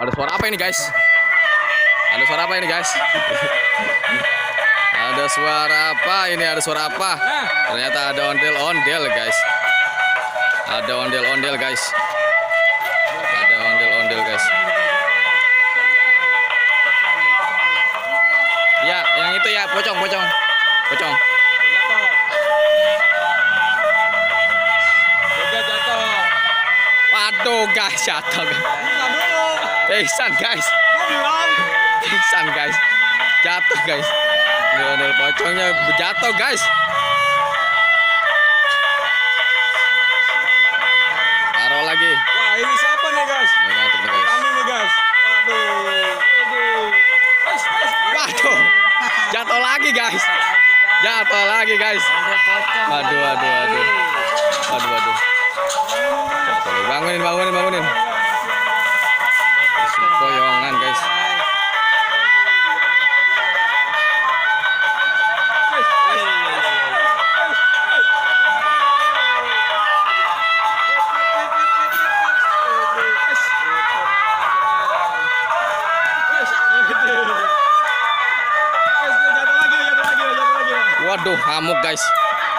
Ada suara apa ini guys? Ada suara apa ini guys? Ada suara apa ini? Ada suara apa? Ternyata ada ondel-ondel guys. Ada ondel-ondel guys. Ada ondel-ondel guys. Ya, yang itu ya, pocong. Waduh guys, jatuh guys. Pingsan guys. Jatuh guys. Ondel pocongnya jatuh guys. Taruh lagi. Wah, ini siapa nih guys? Mantap nih guys. Kami nih guys. Waduh. Jatuh lagi guys. Waduh. Bangunin. Koyongan guys. Waduh, ngamuk guys.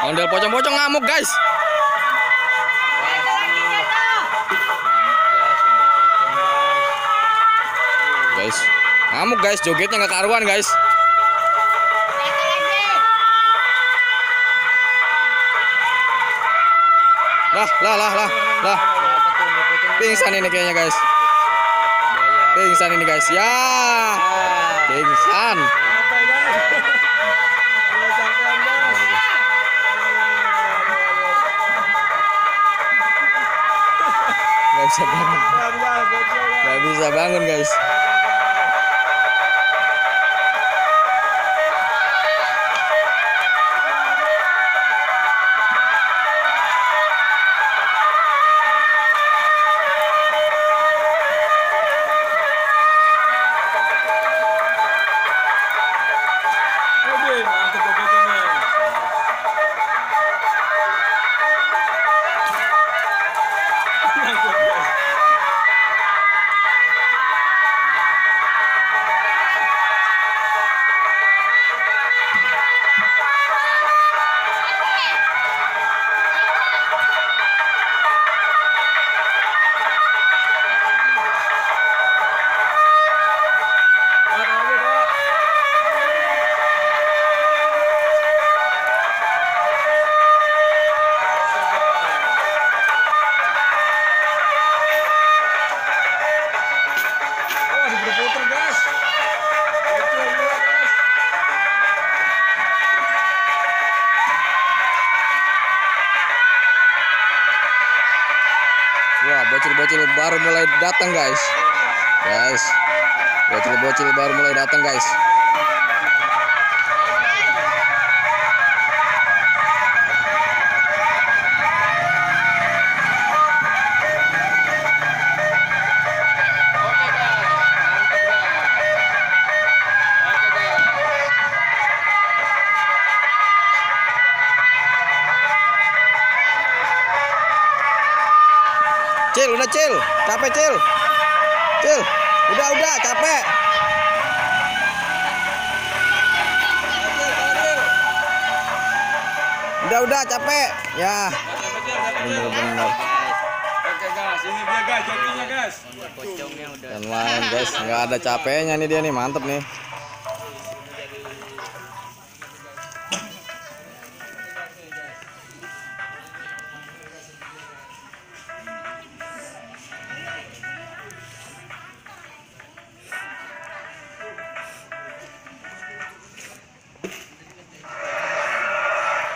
Ondel pocong ngamuk guys. Ngamuk guys, jogetnya nggak karuan guys. Lah. Pingsan ini kayaknya guys. Ya. Pingsan. Gak bisa bangun guys. Wah, bocil-bocil baru mulai datang guys. Bocil-bocil baru mulai datang guys. Cil, capek Cil, udah capek. Udah capek, ya. Bener. Oke guys, ini dia guys, jokinya guys. Dan main guys, nggak ada capeknya nih dia nih, mantep nih.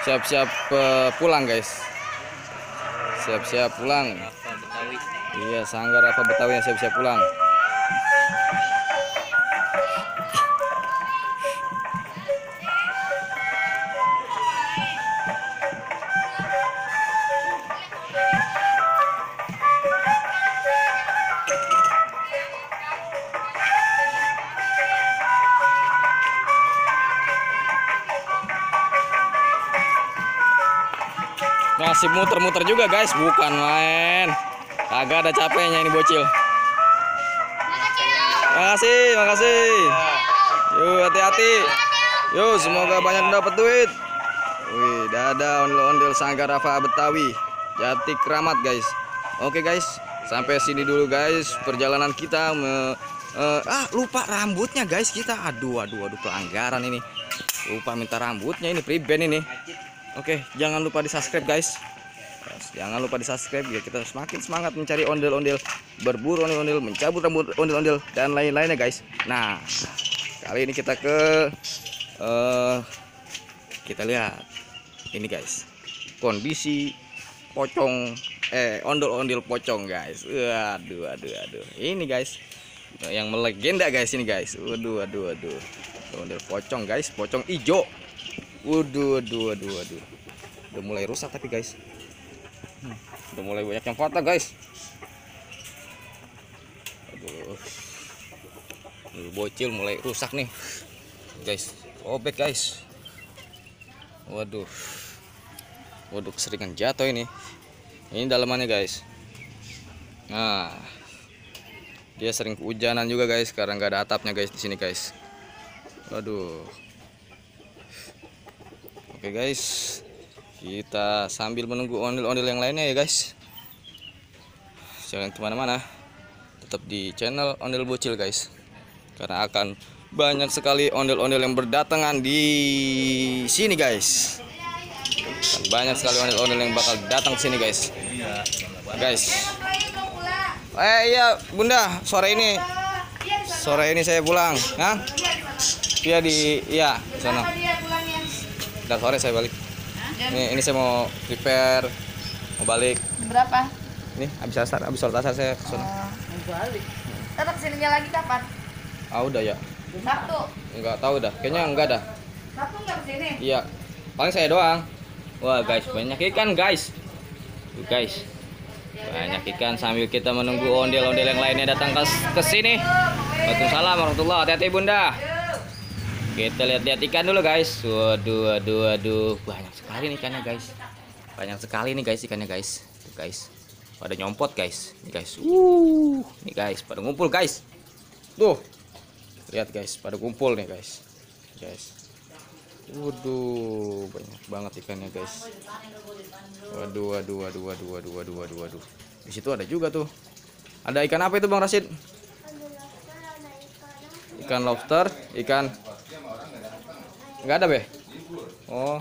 Siap-siap pulang guys. Siap-siap pulang. Iya, Sanggar Rafa Betawi yang siap-siap pulang. Ngasih muter-muter juga guys, bukan main. Kagak ada capeknya ini bocil. Makasih, makasih. Yuk, hati-hati. Yuk, semoga banyak dapat duit. Wih, dadah ondel-ondel Sanggar Rafa Betawi, Jati Kramat guys. Oke guys, sampai sini dulu guys perjalanan kita. Lupa rambutnya guys kita. Aduh, pelanggaran ini. Lupa minta rambutnya ini priband ini. Oke, jangan lupa di subscribe guys. Jangan lupa di subscribe ya, kita semakin semangat mencari ondel-ondel, berburu ondel-ondel, mencabut rambut ondel-ondel dan lain-lainnya guys. Nah, kali ini kita kita lihat ini guys, kondisi pocong ondel-ondel pocong guys. Aduh. Ini guys yang melegenda guys ini guys. Waduh. Ondel pocong guys, pocong ijo. Waduh. Udah mulai rusak tapi guys. Udah mulai banyak yang patah guys. Aduh. Ini bocil mulai rusak nih. Guys, obek guys. Waduh, keseringan jatuh ini. Ini dalamannya guys. Nah, dia sering kehujanan juga guys, karena nggak ada atapnya guys di sini guys. Waduh. Oke guys, kita sambil menunggu ondel-ondel yang lainnya ya guys. Jangan kemana-mana, tetap di channel Ondel Bocil guys, karena akan banyak sekali ondel-ondel yang berdatangan di sini guys. Banyak sekali ondel-ondel yang bakal datang ke sini guys. Iya bunda, sore ini saya pulang. Nah, dia di sana. Dan sore saya balik. Ini saya mau prepare, mau balik. Berapa? Ini habis sholat asar saya ke sana. Mau balik. Tetap kesininya lagi kapan? Udah ya. Sabtu. Enggak tahu dah. Kayaknya enggak dah. Sabtu enggak kesini? Iya. Paling saya doang. Wah guys, banyak ikan guys. Tuh guys. Banyak ikan sambil kita menunggu ondel-ondel yang lainnya datang ke sini. Waalaikumsalam warahmatullahi wabarakatuh. Hati-hati bunda. Kita lihat-lihat ikan dulu guys. Waduh. Banyak sekali nih ikannya guys. Banyak sekali nih guys ikannya guys. Tuh guys. Pada nyompot guys. Nih guys. Nih guys, pada ngumpul guys. Tuh. Lihat guys, pada kumpul nih guys. Waduh, banyak banget ikannya guys. Waduh. Di situ ada juga tuh. Ada ikan apa itu Bang Rasid? Ikan lobster, ikan nggak ada be? Oh,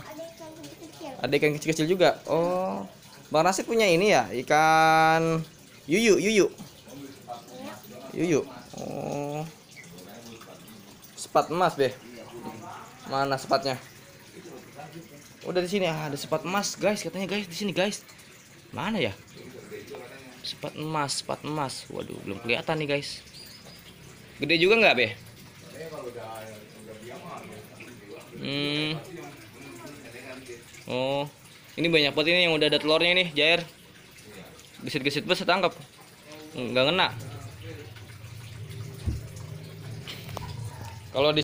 ada ikan kecil-kecil juga. Oh, Bang Rasid punya ini ya, ikan yuyu. Oh, sepat emas be. Mana sepatnya? Udah di sini ada sepat emas guys, katanya guys di sini guys. Mana ya? Sepat emas. Waduh, belum kelihatan nih guys. Gede juga nggak be? Oh, ini banyak banget ini yang udah ada telurnya nih, Jair. Gesit-gesit bes tangkap. Nggak ngena. Kalau di